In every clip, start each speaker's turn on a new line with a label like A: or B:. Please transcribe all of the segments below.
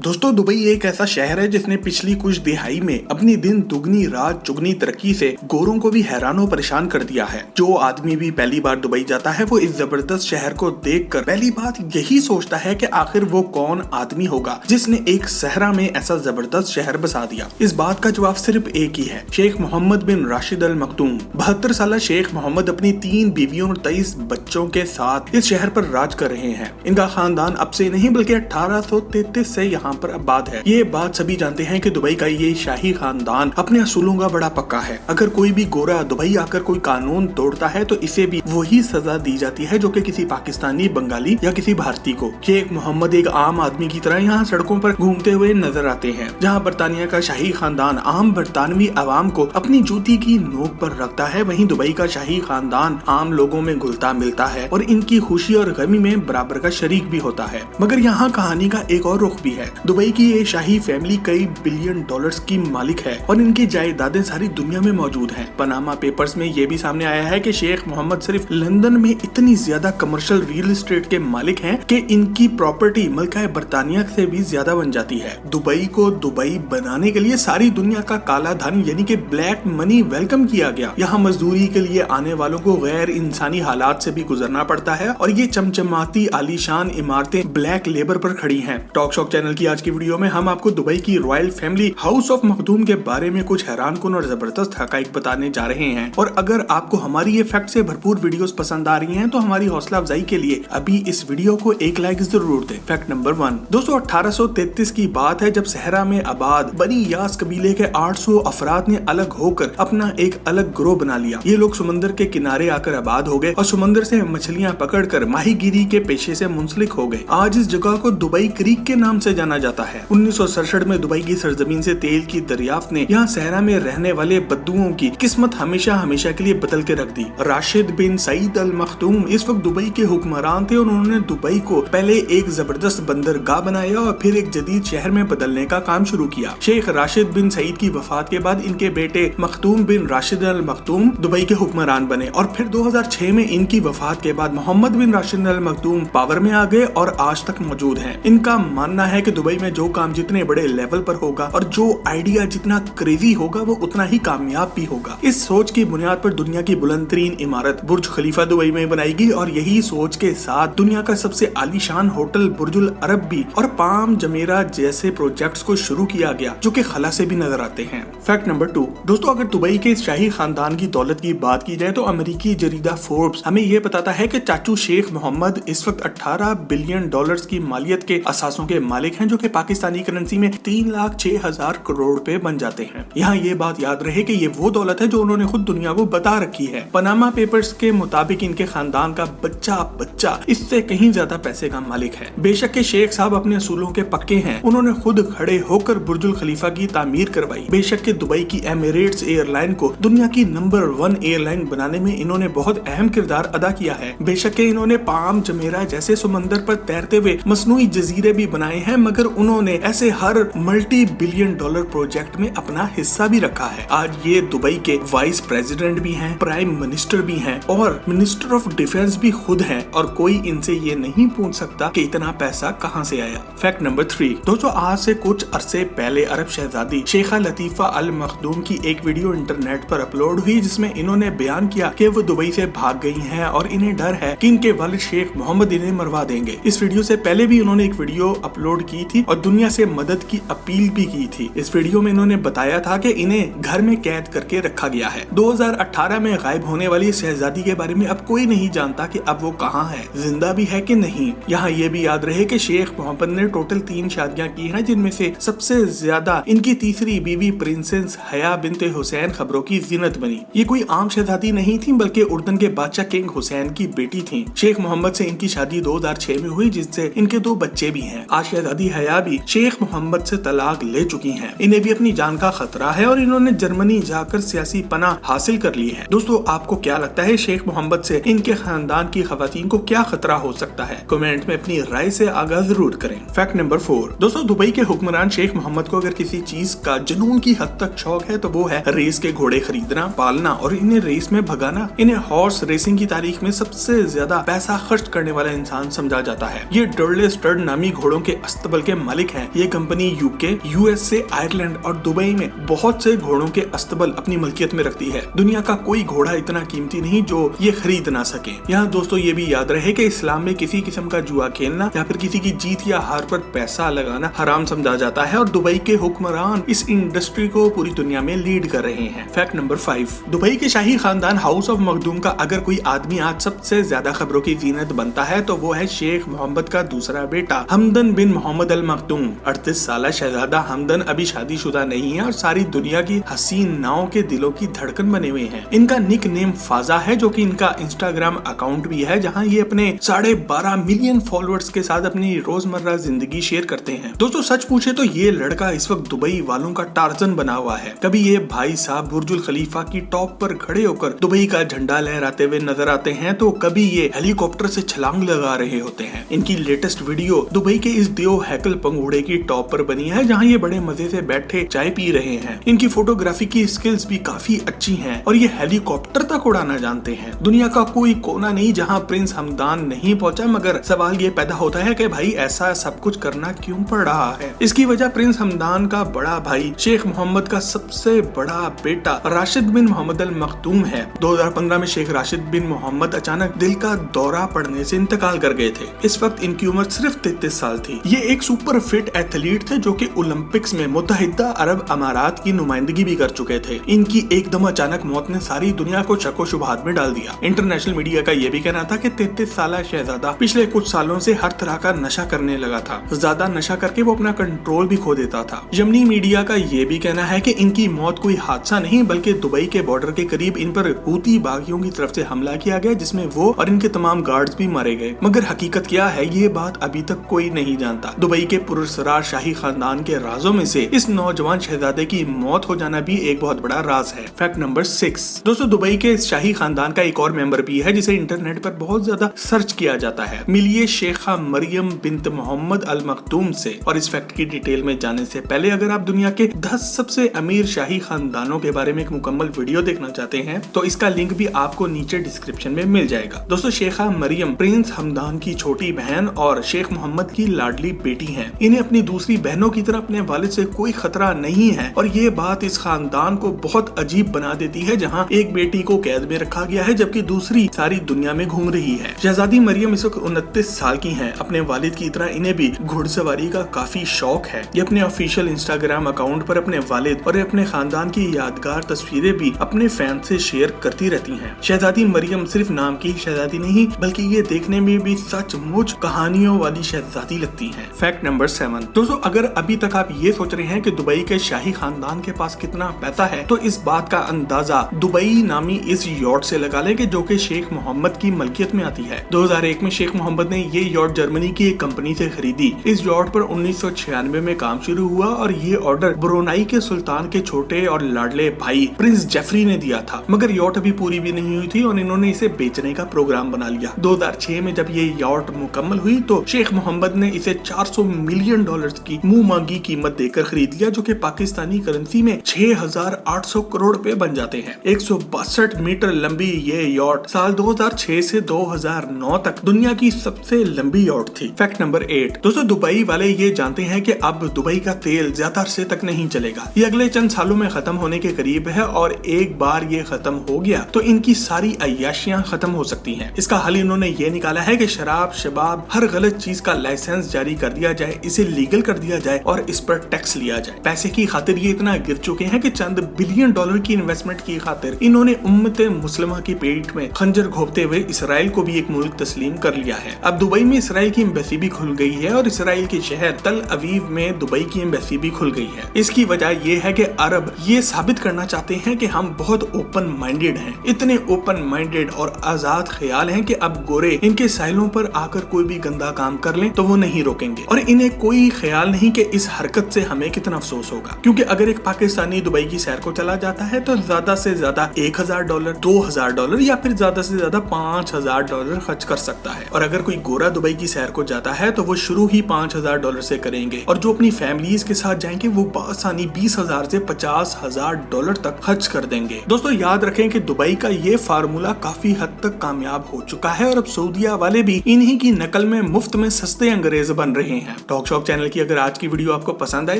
A: दोस्तों, दुबई एक ऐसा शहर है जिसने पिछली कुछ दिहाई में अपनी दिन दुगनी रात चुगनी तरक्की से गोरों को भी हैरान परेशान कर दिया है। जो आदमी भी पहली बार दुबई जाता है वो इस जबरदस्त शहर को देखकर पहली बात यही सोचता है कि आखिर वो कौन आदमी होगा जिसने एक सहरा में ऐसा जबरदस्त शहर बसा दिया। इस बात का जवाब सिर्फ एक ही है, शेख मोहम्मद बिन राशिद अल मखदूम। 72 साल शेख मोहम्मद अपनी 3 बीवियों और 23 बच्चों के साथ इस शहर पर राज कर रहे हैं। इनका खानदान अब से नहीं बल्कि 1833 से यहाँ पर आबाद है। ये बात सभी जानते हैं कि दुबई का ये शाही खानदान अपने असूलों का बड़ा पक्का है। अगर कोई भी गोरा दुबई आकर कोई कानून तोड़ता है तो इसे भी वही सजा दी जाती है जो कि किसी पाकिस्तानी, बंगाली या किसी भारतीय को। शेख मोहम्मद एक आम आदमी की तरह यहाँ सड़कों पर घूमते हुए नजर आते हैं। जहाँ बरतानिया का शाही खानदान आम बरतानवी आवाम को अपनी जूती की नोक पर रखता है, वहीं दुबई का शाही खानदान आम लोगों में घुलता मिलता है और इनकी खुशी और गमी में बराबर का शरीक भी होता है। मगर यहाँ कहानी का एक और रुख भी है। दुबई की ये शाही फैमिली कई बिलियन डॉलर्स की मालिक है और इनकी जायदादें सारी दुनिया में मौजूद हैं। पनामा पेपर्स में ये भी सामने आया है कि शेख मोहम्मद सिर्फ लंदन में इतनी ज्यादा कमर्शियल रियल एस्टेट के मालिक हैं कि इनकी प्रॉपर्टी मल्का बरतानिया से भी ज्यादा बन जाती है। दुबई को दुबई बनाने के लिए सारी दुनिया का काला धन यानी कि ब्लैक मनी वेलकम किया गया। यहाँ मजदूरी के लिए आने वालों को गैर इंसानी हालात से भी गुजरना पड़ता है और ये चमचमाती आलीशान इमारतें ब्लैक लेबर पर खड़ी हैं। टॉक शॉक चैनल की आज की वीडियो में हम आपको दुबई की royal family house of Makhdoom के बारे में कुछ हैरानकुन और जबरदस्त हकाइक बताने जा रहे हैं। और अगर आपको हमारी ये फैक्ट से भरपूर वीडियोस पसंद आ रही हैं तो हमारी हौसला अफजाई के लिए अभी इस वीडियो को एक लाइक जरूर दें। फैक्ट नंबर 1 दोस्तों, 1833 की बात है जब सहरा में आबाद बनी यास कबीले के 800 अफराद ने अलग होकर अपना एक अलग ग्रोह बना लिया। ये लोग समुद्र के किनारे आकर आबाद हो गए और समुद्र से मछलियां पकड़कर माहीगीरी के पेशे से मुंसलिक हो गए। आज इस जगह को दुबई क्रीक के नाम से जाना जाता है। 1967 में दुबई की सरजमीन से तेल की दरियाफ्त ने यहाँ सहरा में रहने वाले बद्दुओं की किस्मत हमेशा हमेशा के लिए बदल के रख दी। राशिद बिन सईद अल मखदूम इस वक्त दुबई के हुक्मरान थे और उन्होंने दुबई को पहले एक जबरदस्त बंदरगाह बनाया और फिर एक जदीद शहर में बदलने का काम शुरू किया। शेख राशिद बिन सईद की वफात के बाद इनके बेटे मखदूम बिन राशिद अल मखदूम दुबई के हुक्मरान बने और फिर 2006 में इनकी वफात के बाद मोहम्मद बिन राशिद अल मखदूम पावर में आ गए और आज तक मौजूद हैं। इनका मानना है कि दुबई में जो काम जितने बड़े लेवल पर होगा और जो आइडिया जितना क्रेजी होगा वो उतना ही कामयाब भी होगा। इस सोच की बुनियाद पर दुनिया की बुलंद तरीन इमारत बुर्ज खलीफा दुबई में बनाएगी और यही सोच के साथ दुनिया का सबसे आलीशान होटल बुर्जुल अरब भी और पाम जमेरा जैसे प्रोजेक्ट्स को शुरू किया गया जो कि खला से भी नजर आते हैं। फैक्ट नंबर 2 दोस्तों, अगर दुबई के शाही खानदान की दौलत की बात की जाए तो अमेरिकी जरीदा फोर्ब्स हमें यह बताता है कि चाचू शेख मोहम्मद इस वक्त 18 बिलियन डॉलर्स की मालियत के असासों के मालिक हैं जो कि पाकिस्तानी करेंसी में 3,06,000 करोड़ रुपए बन जाते हैं। यहाँ ये बात याद रहे कि ये वो दौलत है जो उन्होंने खुद दुनिया को बता रखी है। पनामा पेपर्स के मुताबिक इनके खानदान का बच्चा बच्चा इससे कहीं ज्यादा पैसे का मालिक है। बेशक के शेख साहब अपने असूलों के पक्के हैं, उन्होंने खुद खड़े होकर बुर्जुल खलीफा की तामीर करवाई। बेशक के दुबई की एमिरेट्स एयरलाइन को दुनिया की नंबर 1 एयरलाइन बनाने में इन्होंने बहुत अहम किरदार अदा किया है। बेशक के इन्होंने पाम जमेरा जैसे समंदर पर तैरते हुए मसनूई जजीरे भी बनाए हैं, मगर उन्होंने ऐसे हर मल्टी बिलियन डॉलर प्रोजेक्ट में अपना हिस्सा भी रखा है। आज ये दुबई के वाइस प्रेसिडेंट भी हैं, प्राइम मिनिस्टर भी हैं और मिनिस्टर ऑफ डिफेंस भी खुद हैं और कोई इनसे ये नहीं पूछ सकता कि इतना पैसा कहां से आया। फैक्ट नंबर 3 दोस्तों, आज से कुछ अरसे पहले अरब शहजादी शेखा लतीफा अल मखदूम की एक वीडियो इंटरनेट पर अपलोड हुई जिसमें इन्होंने बयान किया कि वो दुबई से भाग गई हैं और इन्हें डर है कि इनके वालिद शेख मोहम्मद इन्हें मरवा देंगे। इस वीडियो से पहले भी उन्होंने एक वीडियो अपलोड की थी और दुनिया से मदद की अपील भी की थी। इस वीडियो में इन्होंने बताया था कि इन्हें घर में कैद करके रखा गया है। 2018 में गायब होने वाली शहजादी के बारे में अब कोई नहीं जानता कि अब वो कहाँ है, जिंदा भी है कि नहीं। यहाँ ये भी याद रहे कि शेख मोहम्मद ने टोटल 3 शादियां की हैं जिनमें से सबसे ज्यादा इनकी तीसरी बीवी प्रिंसेस हया बिनते हुसैन खबरों की जीनत बनी। ये कोई आम शहजादी नहीं थी बल्कि उर्दन के बादशाह किंग हुसैन की बेटी थी। शेख मोहम्मद से इनकी शादी 2006 में हुई जिससे इनके 2 बच्चे भी हैं। आज शहजादी हया भी शेख मोहम्मद से तलाक ले चुकी हैं। इन्हें भी अपनी जान का खतरा है और इन्होंने जर्मनी जाकर सियासी पनाह हासिल कर ली है। दोस्तों, आपको क्या लगता है शेख मोहम्मद से इनके खानदान की खवातीन को क्या खतरा हो सकता है? कमेंट में अपनी राय से आगाह जरूर करें। फैक्ट नंबर 4 दोस्तों, दुबई के हुक्मरान शेख मोहम्मद को अगर किसी चीज का जुनून की हद तक शौक है तो वो है रेस के घोड़े खरीदना, पालना और इन्हें रेस में भगाना। इन्हें हॉर्स रेसिंग की तारीख में सबसे ज्यादा पैसा खर्च करने वाला इंसान समझा जाता है। ये डर्ले स्टड नामी घोड़ों के अस्तबल के के मालिक हैं। ये कंपनी यूके, यूएस से आयरलैंड और दुबई में बहुत से घोड़ों के अस्तबल अपनी मलकियत में रखती है। दुनिया का कोई घोड़ा इतना कीमती नहीं जो ये खरीद ना सके। यहाँ दोस्तों ये भी याद रहे कि इस्लाम में किसी किस्म का जुआ खेलना या फिर किसी की जीत या हार पर पैसा लगाना हराम समझा जाता है और दुबई के हुक्मरान इस इंडस्ट्री को पूरी दुनिया में लीड कर रहे हैं। फैक्ट नंबर 5, दुबई के शाही खानदान हाउस ऑफ मखदूम का अगर कोई आदमी आज सबसे ज्यादा खबरों की जीनत बनता है तो वो है शेख मोहम्मद का दूसरा बेटा हमदन बिन मोहम्मद अल मखदूम। 38 साल शहजादा हमदन अभी शादीशुदा नहीं है और सारी दुनिया की हसीन नाव के दिलों की धड़कन बने हुए हैं। इनका निक नेम फाजा है जो कि इनका इंस्टाग्राम अकाउंट भी है जहां ये अपने 12.5 मिलियन फॉलोअर्स के साथ अपनी रोजमर्रा जिंदगी शेयर करते हैं। दोस्तों सच पूछे तो ये लड़का इस वक्त दुबई वालों का टार्जन बना हुआ है। कभी ये भाई साहब बुर्जुल खलीफा की टॉप पर खड़े होकर दुबई का झंडा लहराते हुए नजर आते हैं तो कभी ये हेलीकॉप्टर से छलांग लगा रहे होते हैं। इनकी लेटेस्ट वीडियो दुबई के इस देव हैकल पंगूड़े की टॉप पर बनी है जहां ये बड़े मजे से बैठे चाय पी रहे हैं। इनकी फोटोग्राफी की स्किल्स भी काफी अच्छी हैं और ये हेलीकॉप्टर तक उड़ाना जानते हैं। दुनिया का कोई कोना नहीं जहां प्रिंस हमदान नहीं पहुंचा, मगर सवाल ये पैदा होता है कि भाई ऐसा सब कुछ करना क्यों पड़ रहा है। इसकी वजह प्रिंस हमदान का बड़ा भाई शेख मोहम्मद का सबसे बड़ा बेटा राशिद बिन मोहम्मद अल मखदूम है। 2015 में शेख राशिद बिन मोहम्मद अचानक दिल का दौरा पड़ने से इंतकाल कर गए थे। इस वक्त इनकी उम्र सिर्फ 33 साल थी। ये एक सुपर फिट एथलीट थे जो कि ओलंपिक्स में मुत्तहिदा अरब अमारात की नुमाइंदगी भी कर चुके थे। इनकी एकदम अचानक मौत ने सारी दुनिया को शक व शुबहात में डाल दिया। इंटरनेशनल मीडिया का ये भी कहना था कि 33 साल शहजादा पिछले कुछ सालों से हर तरह का नशा करने लगा था। ज्यादा नशा करके वो अपना कंट्रोल भी खो देता था। यमनी मीडिया का ये भी कहना है कि इनकी मौत कोई हादसा नहीं बल्कि दुबई के बॉर्डर के करीब इन पर हूती बागियों की तरफ से हमला किया गया जिसमें वो और इनके तमाम गार्ड्स भी मारे गए। मगर हकीकत क्या है ये बात अभी तक कोई नहीं जानता। दुबई के पुरस्कार शाही खानदान के राजों में से इस नौजवान शहजादे की मौत हो जाना भी एक बहुत बड़ा राज है। फैक्ट नंबर 6, दोस्तों दुबई के इस शाही खानदान का एक और मेंबर भी है जिसे इंटरनेट पर बहुत ज्यादा सर्च किया जाता है। मिलिए शेखा मरियम बिन्त मोहम्मद अल मखदूम से। और इस फैक्ट की डिटेल में जाने से पहले अगर आप दुनिया के 10 सबसे अमीर शाही खानदानों के बारे में एक मुकम्मल वीडियो देखना चाहते हैं तो इसका लिंक भी आपको नीचे डिस्क्रिप्शन में मिल जाएगा। दोस्तों शेखा मरियम प्रिंस हमदान की छोटी बहन और शेख मोहम्मद की लाडली बेटी हैं। इन्हें अपनी दूसरी बहनों की तरह अपने वालिद से कोई खतरा नहीं है और ये बात इस खानदान को बहुत अजीब बना देती है जहाँ एक बेटी को कैद में रखा गया है जबकि दूसरी सारी दुनिया में घूम रही है। शहजादी मरियम इस वक्त 29 साल की हैं। अपने वालिद की तरह इन्हें भी घुड़सवारी का काफी शौक है। ये अपने ऑफिशियल इंस्टाग्राम अकाउंट पर अपने वालिद और अपने खानदान की यादगार तस्वीरें भी अपने फैन से शेयर करती रहती हैं। शहजादी मरियम सिर्फ नाम की शहजादी नहीं बल्कि ये देखने में भी सचमुच कहानियों वाली शहजादी लगती हैं। फैक्ट नंबर 7, दोस्तों अगर अभी तक आप ये सोच रहे हैं कि दुबई के शाही खानदान के पास कितना पैसा है तो इस बात का अंदाजा दुबई नामी इस यॉट से लगा लें जो कि शेख मोहम्मद की मलकियत में आती है। 2001 में शेख मोहम्मद ने ये यॉट जर्मनी की एक कंपनी से खरीदी। इस यॉट पर 1996 में काम शुरू हुआ और ये ऑर्डर ब्रुनाई के सुल्तान के छोटे और लाडले भाई प्रिंस जेफरी ने दिया था। मगर यॉट अभी पूरी भी नहीं हुई थी और इन्होंने इसे बेचने का प्रोग्राम बना लिया। 2006 में जब ये यॉट मुकम्मल हुई तो शेख मोहम्मद ने इसे $400 मिलियन की मुंह मांगी कीमत देकर खरीद लिया जो कि पाकिस्तानी करेंसी में 6,800 करोड़ रुपए बन जाते हैं। 162 मीटर लंबी ये यॉट साल 2006 से 2009 तक दुनिया की सबसे लंबी यॉट थी। फैक्ट नंबर 8, दोस्तों दुबई वाले ये जानते हैं कि अब दुबई का तेल ज्यादा अरसे तक नहीं चलेगा। ये अगले चंद सालों में खत्म होने के करीब है और एक बार ये खत्म हो गया तो इनकी सारी अय्याशियां खत्म हो सकती हैं। इसका हल इन्होंने ये निकाला है कि शराब शबाब हर गलत चीज का लाइसेंस जारी कर दिया जाए, इसे लीगल कर दिया जाए और इस पर टैक्स लिया जाए। पैसे की खातिर ये इतना गिर चुके हैं कि चंद बिलियन डॉलर की इन्वेस्टमेंट की खातिर इन्होंने उम्मत मुस्लिमा की पेट में खंजर घोंपते हुए इसराइल को भी एक मुल्क तस्लीम कर लिया है। अब दुबई में इसराइल की एम्बेसी भी खुल गई है और इसराइल के शहर तल अवीव में दुबई की एम्बेसी भी खुल गई है। इसकी वजह ये है कि अरब ये साबित करना चाहते हैं कि हम बहुत ओपन माइंडेड हैं। इतने ओपन माइंडेड और आजाद ख्याल हैं कि अब गोरे इनके साहिलों पर आकर कोई भी गंदा काम कर लें तो वो नहीं रोकेंगे और इन्हें कोई ख्याल नहीं कि इस हरकत से हमें कितना अफसोस होगा। क्योंकि अगर एक पाकिस्तानी दुबई की सैर को चला जाता है तो ज्यादा से ज्यादा $1,000, $2,000 या फिर ज्यादा से ज्यादा $5,000 खर्च कर सकता है। और अगर कोई गोरा दुबई की सैर को जाता है तो वो शुरू ही $5,000 से करेंगे और जो अपनी फैमिलीज के साथ जाएंगे वो बआसानी $20,000 से $50,000 तक खर्च कर देंगे। दोस्तों याद रखें कि दुबई का ये फार्मूला काफी हद तक कामयाब हो चुका है और अब सऊदीया वाले भी इन्हीं की नकल में मुफ्त में सस्ते अंग्रेज बन रहे हैं। हैं। टॉक शॉप चैनल की अगर आज की वीडियो आपको पसंद आए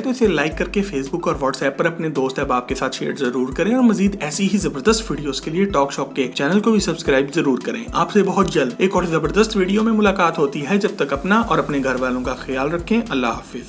A: तो इसे लाइक करके फेसबुक और व्हाट्सएप पर अपने दोस्त अहबाब के साथ शेयर जरूर करें और मजीद ऐसी ही जबरदस्त वीडियोस के लिए टॉक शॉप के चैनल को भी सब्सक्राइब जरूर करें। आपसे बहुत जल्द एक और जबरदस्त वीडियो में मुलाकात होती है। जब तक अपना और अपने घर वालों का ख्याल रखें। अल्लाह हाफिज।